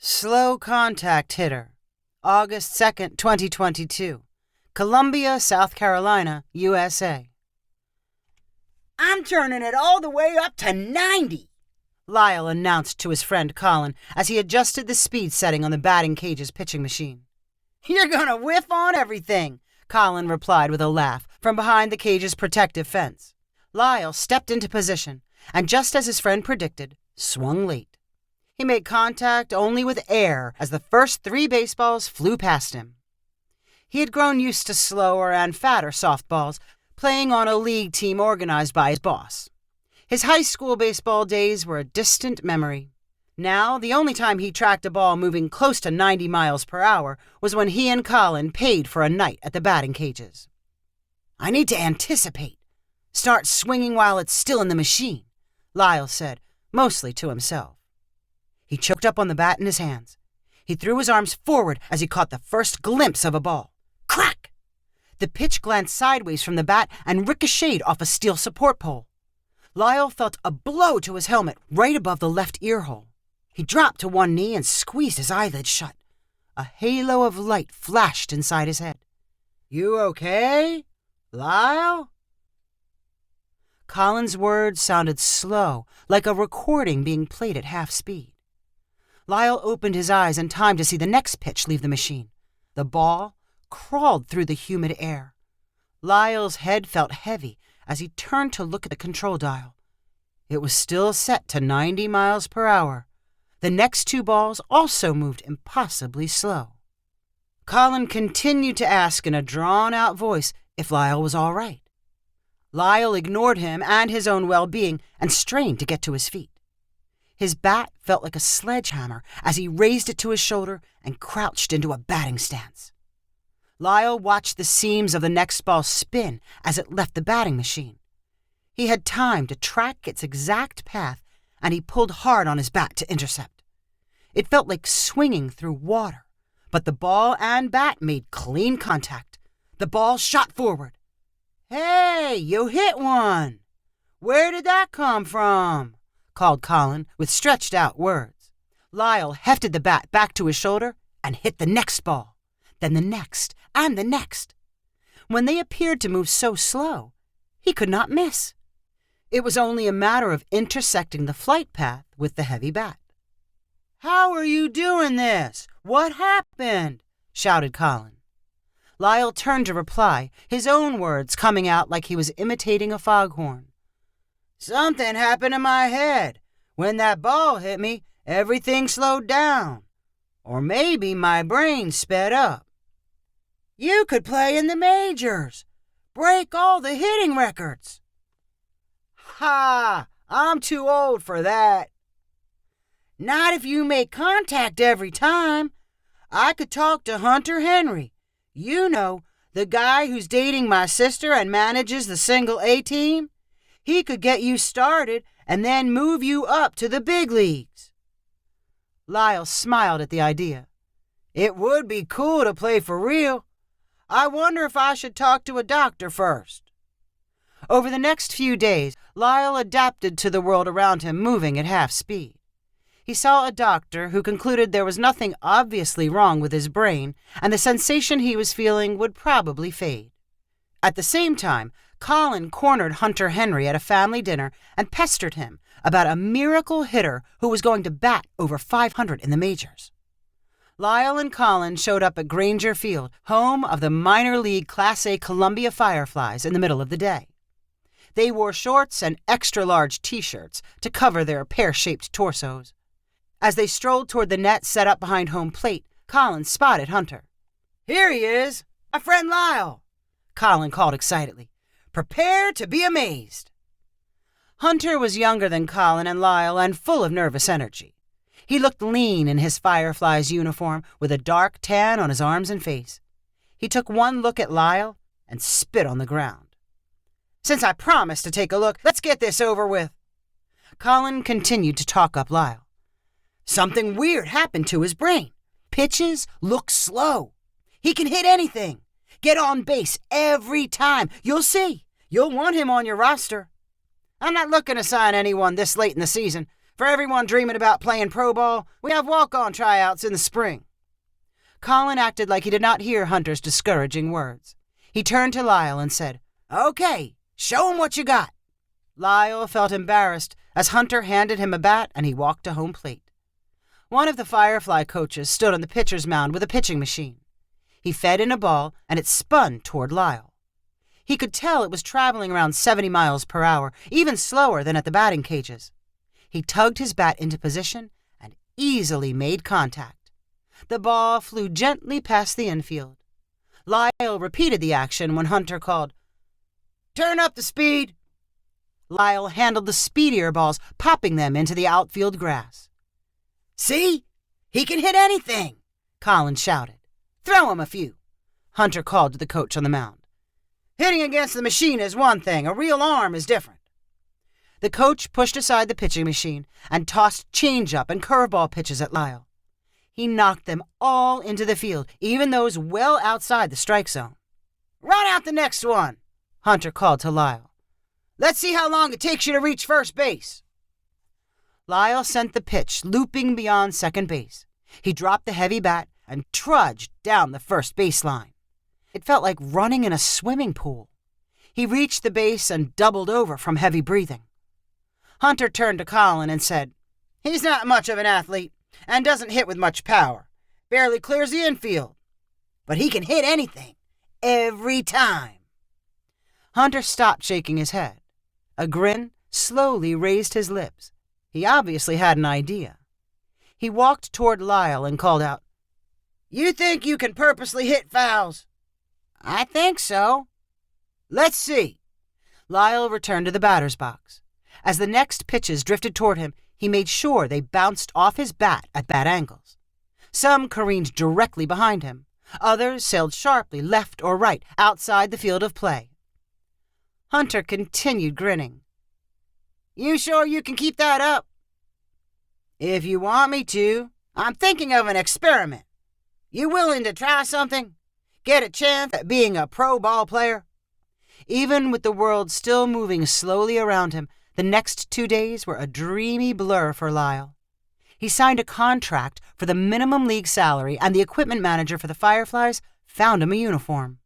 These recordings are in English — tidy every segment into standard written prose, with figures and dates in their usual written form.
Slow contact hitter. August 2nd, 2022. Columbia, South Carolina, USA. I'm turning it all the way up to 90, Lyle announced to his friend Colin as he adjusted the speed setting on the batting cage's pitching machine. You're gonna whiff on everything, Colin replied with a laugh from behind the cage's protective fence. Lyle stepped into position and, just as his friend predicted, swung late. He made contact only with air as the first 3 baseballs flew past him. He had grown used to slower and fatter softballs, playing on a league team organized by his boss. His high school baseball days were a distant memory. Now, the only time he tracked a ball moving close to 90 miles per hour was when he and Colin paid for a night at the batting cages. I need to anticipate. Start swinging while it's still in the machine, Lyle said, mostly to himself. He choked up on the bat in his hands. He threw his arms forward as he caught the first glimpse of a ball. Crack! The pitch glanced sideways from the bat and ricocheted off a steel support pole. Lyle felt a blow to his helmet right above the left ear hole. He dropped to one knee and squeezed his eyelids shut. A halo of light flashed inside his head. You okay, Lyle? Colin's words sounded slow, like a recording being played at half speed. Lyle opened his eyes in time to see the next pitch leave the machine. The ball crawled through the humid air. Lyle's head felt heavy as he turned to look at the control dial. It was still set to 90 miles per hour. The next 2 balls also moved impossibly slow. Colin continued to ask in a drawn-out voice if Lyle was all right. Lyle ignored him and his own well-being and strained to get to his feet. His bat felt like a sledgehammer as he raised it to his shoulder and crouched into a batting stance. Lyle watched the seams of the next ball spin as it left the batting machine. He had time to track its exact path, and he pulled hard on his bat to intercept. It felt like swinging through water, but the ball and bat made clean contact. The ball shot forward. Hey, you hit one! Where did that come from? Called Colin with stretched-out words. Lyle hefted the bat back to his shoulder and hit the next ball, then the next and the next. When they appeared to move so slow, he could not miss. It was only a matter of intersecting the flight path with the heavy bat. How are you doing this? What happened? Shouted Colin. Lyle turned to reply, his own words coming out like he was imitating a foghorn. Something happened in my head. When that ball hit me, everything slowed down. Or maybe my brain sped up. You could play in the majors. Break all the hitting records. Ha! I'm too old for that. Not if you make contact every time. I could talk to Hunter Henry. You know, the guy who's dating my sister and manages the single A team. He could get you started and then move you up to the big leagues. Lyle smiled at the idea. It would be cool to play for real. I wonder if I should talk to a doctor first. Over the next few days, Lyle adapted to the world around him, moving at half speed. He saw a doctor who concluded there was nothing obviously wrong with his brain, and the sensation he was feeling would probably fade. At the same time, Colin cornered Hunter Henry at a family dinner and pestered him about a miracle hitter who was going to bat over 500 in the majors. Lyle and Colin showed up at Granger Field, home of the minor league Class A Columbia Fireflies, in the middle of the day. They wore shorts and extra-large T-shirts to cover their pear-shaped torsos. As they strolled toward the net set up behind home plate, Colin spotted Hunter. Here he is, my friend Lyle, Colin called excitedly. Prepare to be amazed. Hunter was younger than Colin and Lyle and full of nervous energy. He looked lean in his Fireflies uniform with a dark tan on his arms and face. He took one look at Lyle and spit on the ground. Since I promised to take a look, let's get this over with. Colin continued to talk up Lyle. Something weird happened to his brain. Pitches look slow. He can hit anything. Get on base every time. You'll see. You'll want him on your roster. I'm not looking to sign anyone this late in the season. For everyone dreaming about playing pro ball, we have walk-on tryouts in the spring. Colin acted like he did not hear Hunter's discouraging words. He turned to Lyle and said, Okay, show 'em what you got. Lyle felt embarrassed as Hunter handed him a bat and he walked to home plate. One of the Firefly coaches stood on the pitcher's mound with a pitching machine. He fed in a ball and it spun toward Lyle. He could tell it was traveling around 70 miles per hour, even slower than at the batting cages. He tugged his bat into position and easily made contact. The ball flew gently past the infield. Lyle repeated the action when Hunter called, Turn up the speed. Lyle handled the speedier balls, popping them into the outfield grass. See? He can hit anything, Colin shouted. Throw him a few, Hunter called to the coach on the mound. Hitting against the machine is one thing, a real arm is different. The coach pushed aside the pitching machine and tossed changeup and curveball pitches at Lyle. He knocked them all into the field, even those well outside the strike zone. Run out the next one, Hunter called to Lyle. Let's see how long it takes you to reach first base. Lyle sent the pitch looping beyond second base. He dropped the heavy bat and trudged down the first baseline. It felt like running in a swimming pool. He reached the base and doubled over from heavy breathing. Hunter turned to Colin and said, He's not much of an athlete and doesn't hit with much power. Barely clears the infield. But he can hit anything, every time. Hunter stopped shaking his head. A grin slowly raised his lips. He obviously had an idea. He walked toward Lyle and called out, You think you can purposely hit fouls? I think so. Let's see. Lyle returned to the batter's box. As the next pitches drifted toward him, he made sure they bounced off his bat at bad angles. Some careened directly behind him. Others sailed sharply left or right outside the field of play. Hunter continued grinning. You sure you can keep that up? If you want me to, I'm thinking of an experiment. You willing to try something? Get a chance at being a pro ball player? Even with the world still moving slowly around him, the next 2 days were a dreamy blur for Lyle. He signed a contract for the minimum league salary, and the equipment manager for the Fireflies found him a uniform.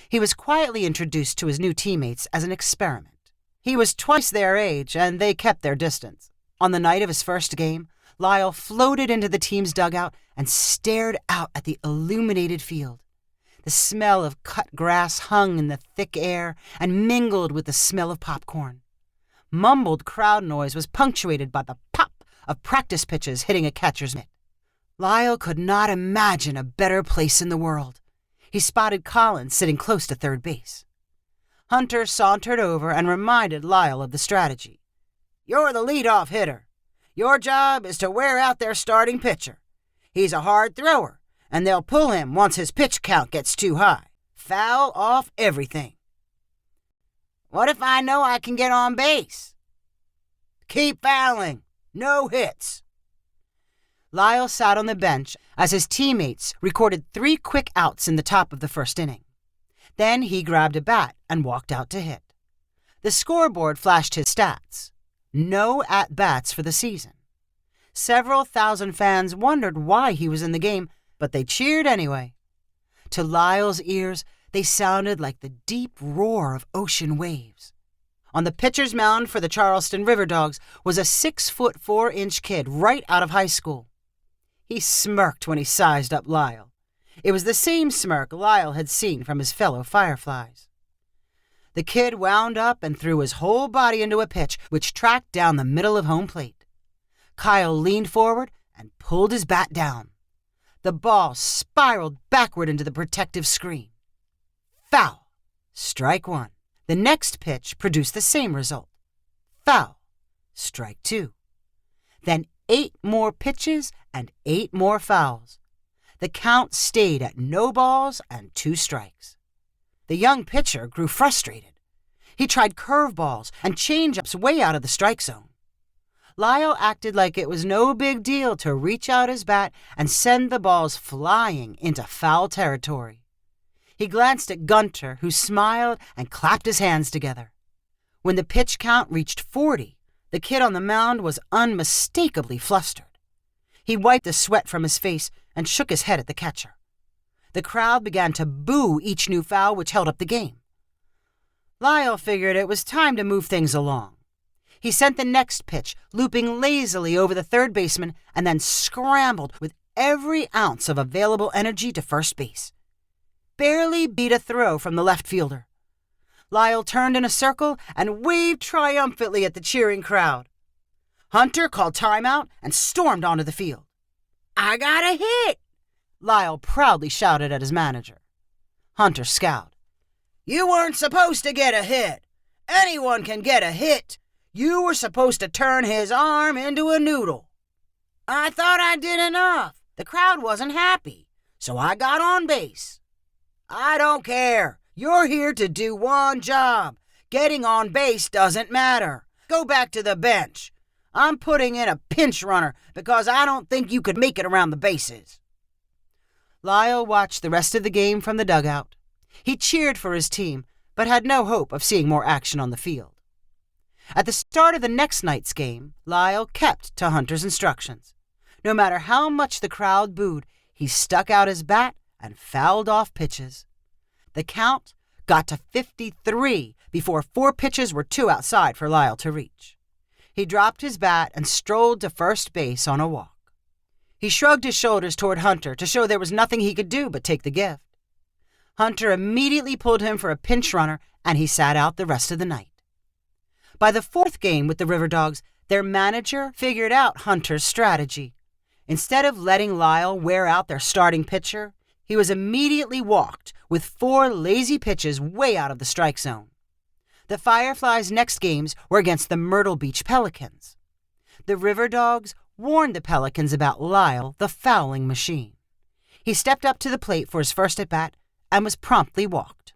He was quietly introduced to his new teammates as an experiment. He was twice their age, and they kept their distance. On the night of his first game, Lyle floated into the team's dugout and stared out at the illuminated field. The smell of cut grass hung in the thick air and mingled with the smell of popcorn. Mumbled crowd noise was punctuated by the pop of practice pitches hitting a catcher's mitt. Lyle could not imagine a better place in the world. He spotted Colin sitting close to third base. Hunter sauntered over and reminded Lyle of the strategy. You're the leadoff hitter. Your job is to wear out their starting pitcher. He's a hard thrower, and they'll pull him once his pitch count gets too high. Foul off everything. What if I know I can get on base? Keep fouling. No hits. Lyle sat on the bench as his teammates recorded 3 quick outs in the top of the first inning. Then he grabbed a bat and walked out to hit. The scoreboard flashed his stats. No at-bats for the season. Several thousand fans wondered why he was in the game, but they cheered anyway. To Lyle's ears, they sounded like the deep roar of ocean waves. On the pitcher's mound for the Charleston River Dogs was a 6'4" kid right out of high school. He smirked when he sized up Lyle. It was the same smirk Lyle had seen from his fellow Fireflies. The kid wound up and threw his whole body into a pitch which tracked down the middle of home plate. Kyle leaned forward and pulled his bat down. The ball spiraled backward into the protective screen. Foul. Strike 1. The next pitch produced the same result. Foul. Strike 2. Then 8 more pitches and 8 more fouls. The count stayed at no balls and 2 strikes. The young pitcher grew frustrated. He tried curveballs and changeups way out of the strike zone. Lyle acted like it was no big deal to reach out his bat and send the balls flying into foul territory. He glanced at Gunter, who smiled and clapped his hands together. When the pitch count reached 40, the The kid on the mound was unmistakably flustered. He wiped the sweat from his face and shook his head at the catcher. The crowd began to boo each new foul which held up the game. Lyle figured it was time to move things along. He sent the next pitch, looping lazily over the third baseman, and then scrambled with every ounce of available energy to first base. Barely beat a throw from the left fielder. Lyle turned in a circle and waved triumphantly at the cheering crowd. Hunter called timeout and stormed onto the field. "I got a hit!" Lyle proudly shouted at his manager. Hunter scowled. "You weren't supposed to get a hit. Anyone can get a hit. You were supposed to turn his arm into a noodle." "I thought I did enough. The crowd wasn't happy, so I got on base." "I don't care. You're here to do one job. Getting on base doesn't matter. Go back to the bench. I'm putting in a pinch runner because I don't think you could make it around the bases." Lyle watched the rest of the game from the dugout. He cheered for his team, but had no hope of seeing more action on the field. At the start of the next night's game, Lyle kept to Hunter's instructions. No matter how much the crowd booed, he stuck out his bat and fouled off pitches. The count got to 53 before 4 pitches were too outside for Lyle to reach. He dropped his bat and strolled to first base on a walk. He shrugged his shoulders toward Hunter to show there was nothing he could do but take the gift. Hunter immediately pulled him for a pinch runner, and he sat out the rest of the night. By the 4th game with the River Dogs, their manager figured out Hunter's strategy. Instead of letting Lyle wear out their starting pitcher, he was immediately walked with 4 lazy pitches way out of the strike zone. The Fireflies' next games were against the Myrtle Beach Pelicans. The River Dogs warned the Pelicans about Lyle, the fouling machine. He stepped up to the plate for his first at-bat and was promptly walked.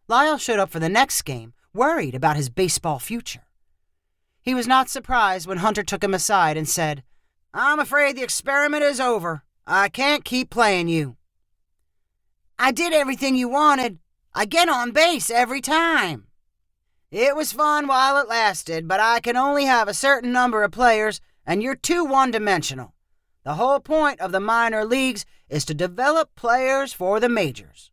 Lyle showed up for the next game, worried about his baseball future. He was not surprised when Hunter took him aside and said, "I'm afraid the experiment is over. I can't keep playing you." "I did everything you wanted. I get on base every time." "It was fun while it lasted, but I can only have a certain number of players, and you're too one-dimensional. The whole point of the minor leagues is to develop players for the majors.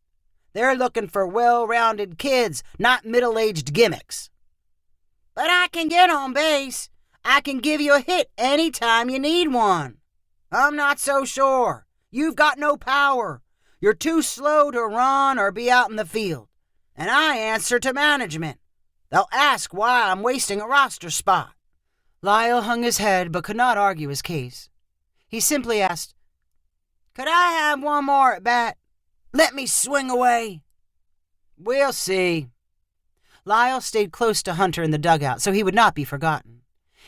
They're looking for well-rounded kids, not middle-aged gimmicks." "But I can get on base. I can give you a hit any time you need one." "I'm not so sure. You've got no power. You're too slow to run or be out in the field. And I answer to management. They'll ask why I'm wasting a roster spot." Lyle hung his head but could not argue his case. He simply asked, "Could I have one more at bat? Let me swing away." "We'll see." Lyle stayed close to Hunter in the dugout so he would not be forgotten.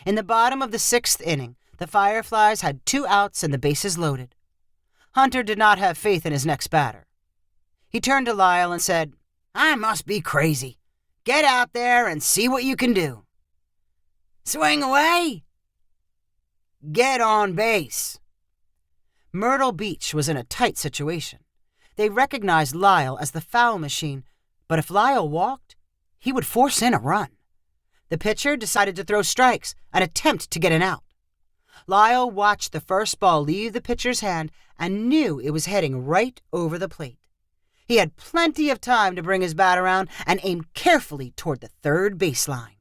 In the bottom of the 6th inning, the Fireflies had 2 outs and the bases loaded. Hunter did not have faith in his next batter. He turned to Lyle and said, "I must be crazy. Get out there and see what you can do." "Swing away?" "Get on base." Myrtle Beach was in a tight situation. They recognized Lyle as the foul machine, but if Lyle walked, he would force in a run. The pitcher decided to throw strikes and attempt to get an out. Lyle watched the first ball leave the pitcher's hand and knew it was heading right over the plate. He had plenty of time to bring his bat around and aim carefully toward the third baseline.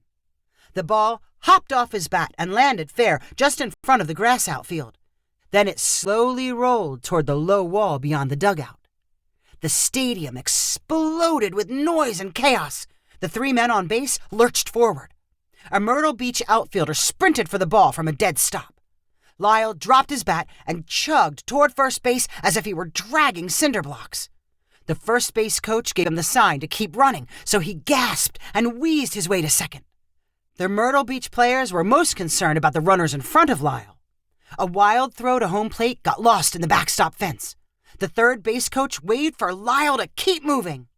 The ball hopped off his bat and landed fair just in front of the grass outfield. Then it slowly rolled toward the low wall beyond the dugout. The stadium exploded with noise and chaos. The 3 men on base lurched forward. A Myrtle Beach outfielder sprinted for the ball from a dead stop. Lyle dropped his bat and chugged toward first base as if he were dragging cinder blocks. The first base coach gave him the sign to keep running, so he gasped and wheezed his way to second. The Myrtle Beach players were most concerned about the runners in front of Lyle. A wild throw to home plate got lost in the backstop fence. The third base coach waved for Lyle to keep moving.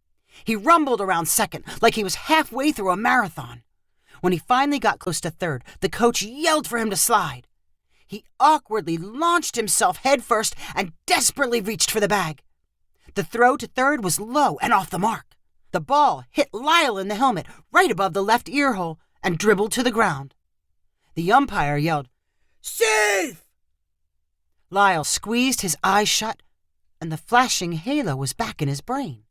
He rumbled around second like he was halfway through a marathon. When he finally got close to third, the coach yelled for him to slide. He awkwardly launched himself headfirst and desperately reached for the bag. The throw to third was low and off the mark. The ball hit Lyle in the helmet right above the left ear hole and dribbled to the ground. The umpire yelled, "Safe!" Lyle squeezed his eyes shut, and the flashing halo was back in his brain.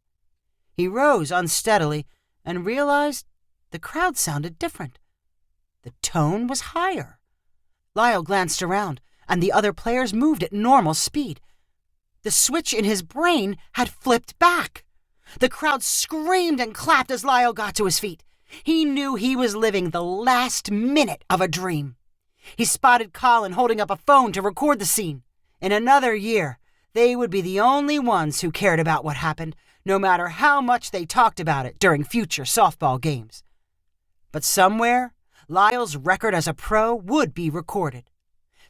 He rose unsteadily and realized the crowd sounded different. The tone was higher. Lyle glanced around, and the other players moved at normal speed. The switch in his brain had flipped back. The crowd screamed and clapped as Lyle got to his feet. He knew he was living the last minute of a dream. He spotted Colin holding up a phone to record the scene. In another year, they would be the only ones who cared about what happened, no matter how much they talked about it during future softball games. But somewhere, Lyle's record as a pro would be recorded.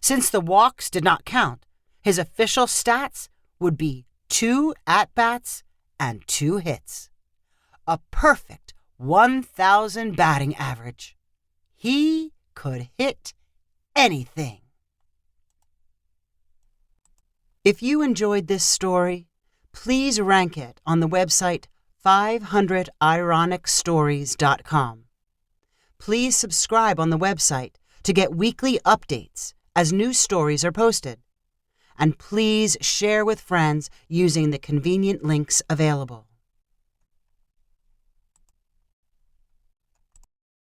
Since the walks did not count, his official stats would be 2 at-bats and 2 hits. A perfect 1,000 batting average. He could hit anything. If you enjoyed this story, please rank it on the website 500ironicstories.com. Please subscribe on the website to get weekly updates as new stories are posted. And please share with friends using the convenient links available.